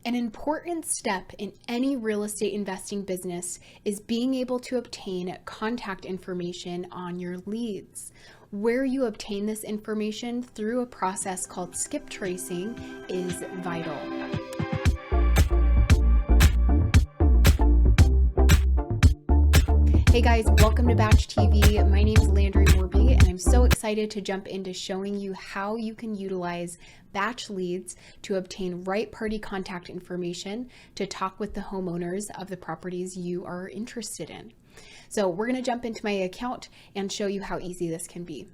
An important step in any real estate investing business is being able to obtain contact information on your leads. Where you obtain this information through a process called skip tracing is vital. Hey guys, welcome to BatchTV. My name is Landry Morby, and I'm so excited to jump into showing you how you can utilize batch leads to obtain right party contact information to talk with the homeowners of the properties you are interested in. So we're going to jump into my account and show you how easy this can be.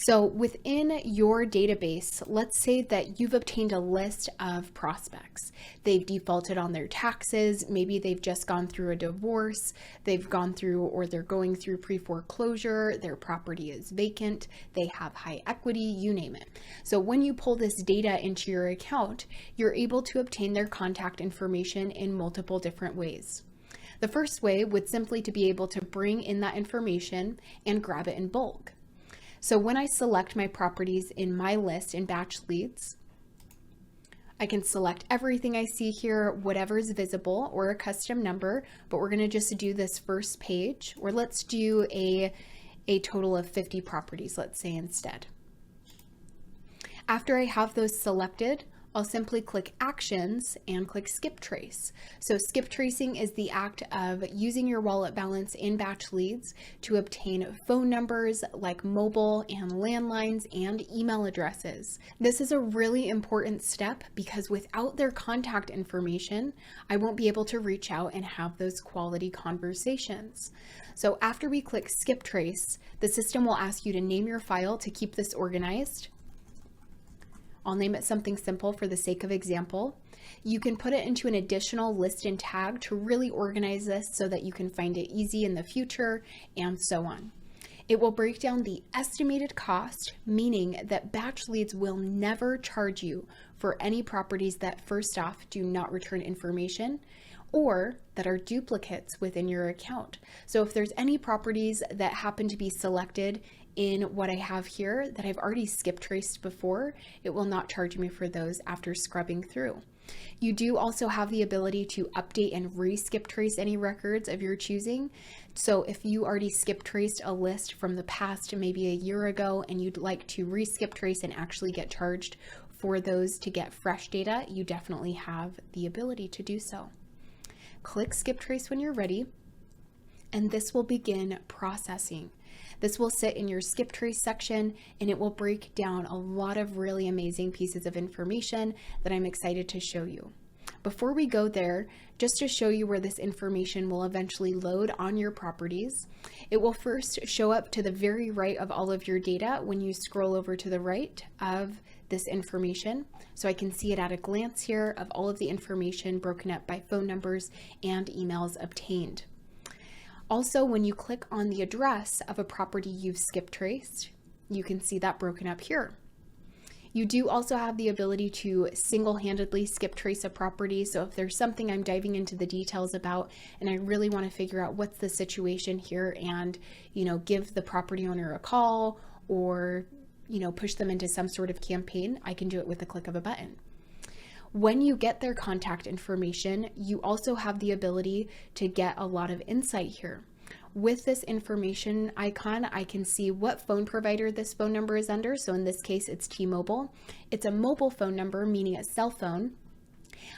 So within your database, let's say that you've obtained a list of prospects. They've defaulted on their taxes. Maybe they've just gone through a divorce. They've gone through or they're going through pre-foreclosure. Their property is vacant. They have high equity, you name it. So when you pull this data into your account, you're able to obtain their contact information in multiple different ways. The first way would simply to be able to bring in that information and grab it in bulk. So when I select my properties in my list in batch leads, I can select everything I see here, whatever is visible or a custom number, but we're gonna just do this first page, or let's do a total of 50 properties, let's say instead. After I have those selected, I'll simply click Actions and click Skip Trace. So skip tracing is the act of using your wallet balance in batch leads to obtain phone numbers like mobile and landlines and email addresses. This is a really important step because without their contact information, I won't be able to reach out and have those quality conversations. So after we click Skip Trace, the system will ask you to name your file to keep this organized. I'll name it something simple for the sake of example. You can put it into an additional list and tag to really organize this so that you can find it easy in the future and so on. It will break down the estimated cost, meaning that batch leads will never charge you for any properties that first off do not return information or that are duplicates within your account. So if there's any properties that happen to be selected in what I have here that I've already skip traced before, it will not charge me for those after scrubbing through. You do also have the ability to update and re-skip trace any records of your choosing. So if you already skip traced a list from the past, maybe a year ago, and you'd like to re-skip trace and actually get charged for those to get fresh data, you definitely have the ability to do so. Click Skip Trace when you're ready, and this will begin processing. This will sit in your skip trace section and it will break down a lot of really amazing pieces of information that I'm excited to show you. Before we go there, just to show you where this information will eventually load on your properties, it will first show up to the very right of all of your data when you scroll over to the right of this information. So I can see it at a glance here of all of the information broken up by phone numbers and emails obtained. Also, when you click on the address of a property you've skip traced, you can see that broken up here. You do also have the ability to single-handedly skip trace a property. So if there's something I'm diving into the details about and I really want to figure out what's the situation here and, give the property owner a call or, push them into some sort of campaign, I can do it with the click of a button. When you get their contact information, you also have the ability to get a lot of insight here. With this information icon, I can see what phone provider this phone number is under. So in this case, it's T-Mobile. It's a mobile phone number, meaning a cell phone.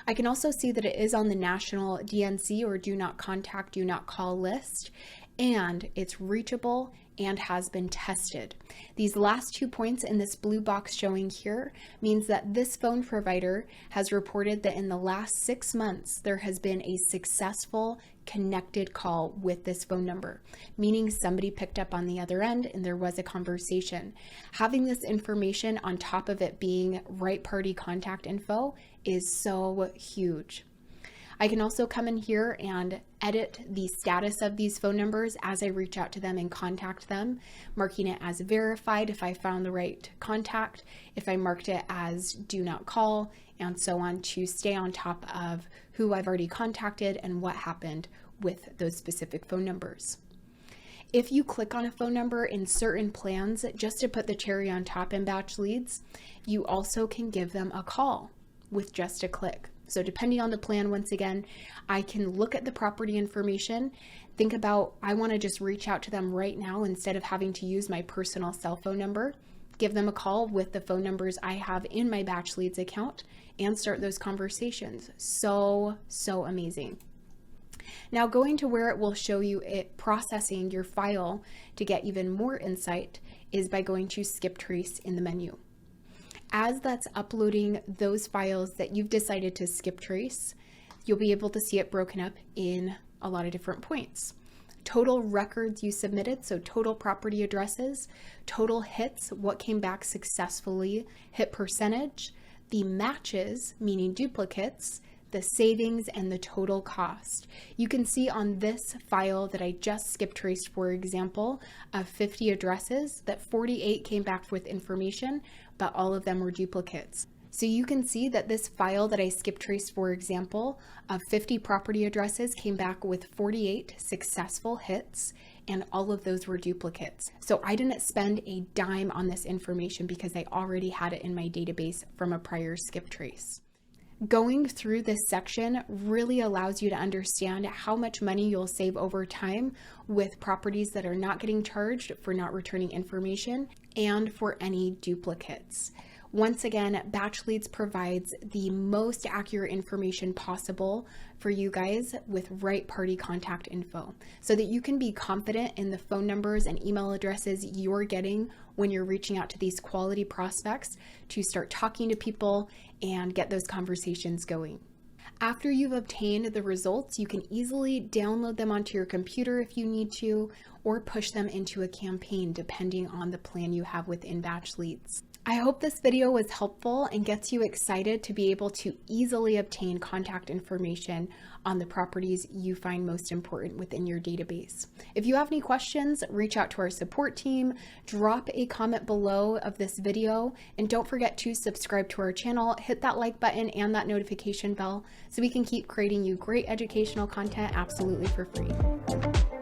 I can also see that it is on the national DNC or do not contact, do not call list, and it's reachable and has been tested. These last 2 points in this blue box showing here means that this phone provider has reported that in the last 6 months, there has been a successful connected call with this phone number, meaning somebody picked up on the other end and there was a conversation. Having this information on top of it being right party contact info is so huge. I can also come in here and edit the status of these phone numbers as I reach out to them and contact them, marking it as verified if I found the right contact, if I marked it as do not call, and so on, to stay on top of who I've already contacted and what happened with those specific phone numbers. If you click on a phone number in certain plans, just to put the cherry on top in batch leads, you also can give them a call with just a click. So depending on the plan, once again, I can look at the property information, think about, I want to just reach out to them right now instead of having to use my personal cell phone number, give them a call with the phone numbers I have in my Batch Leads account, and start those conversations. So amazing. Now, going to where it will show you it processing your file to get even more insight is by going to Skip Trace in the menu. As that's uploading those files that you've decided to skip trace, you'll be able to see it broken up in a lot of different points. Total records you submitted, so total property addresses, total hits, what came back successfully, hit percentage, the matches, meaning duplicates, the savings, and the total cost. You can see on this file that I just skip traced, for example, of 50 addresses, that 48 came back with information, but all of them were duplicates. So you can see that this file that I skip traced, for example, of 50 property addresses came back with 48 successful hits, and all of those were duplicates. So I didn't spend a dime on this information because I already had it in my database from a prior skip trace. Going through this section really allows you to understand how much money you'll save over time with properties that are not getting charged for not returning information and for any duplicates. Once again, Batch Leads provides the most accurate information possible for you guys with right party contact info so that you can be confident in the phone numbers and email addresses you're getting when you're reaching out to these quality prospects to start talking to people and get those conversations going. After you've obtained the results, you can easily download them onto your computer if you need to, or push them into a campaign depending on the plan you have within Batch Leads. I hope this video was helpful and gets you excited to be able to easily obtain contact information on the properties you find most important within your database. If you have any questions, reach out to our support team, drop a comment below of this video, and don't forget to subscribe to our channel, hit that like button and that notification bell so we can keep creating you great educational content absolutely for free.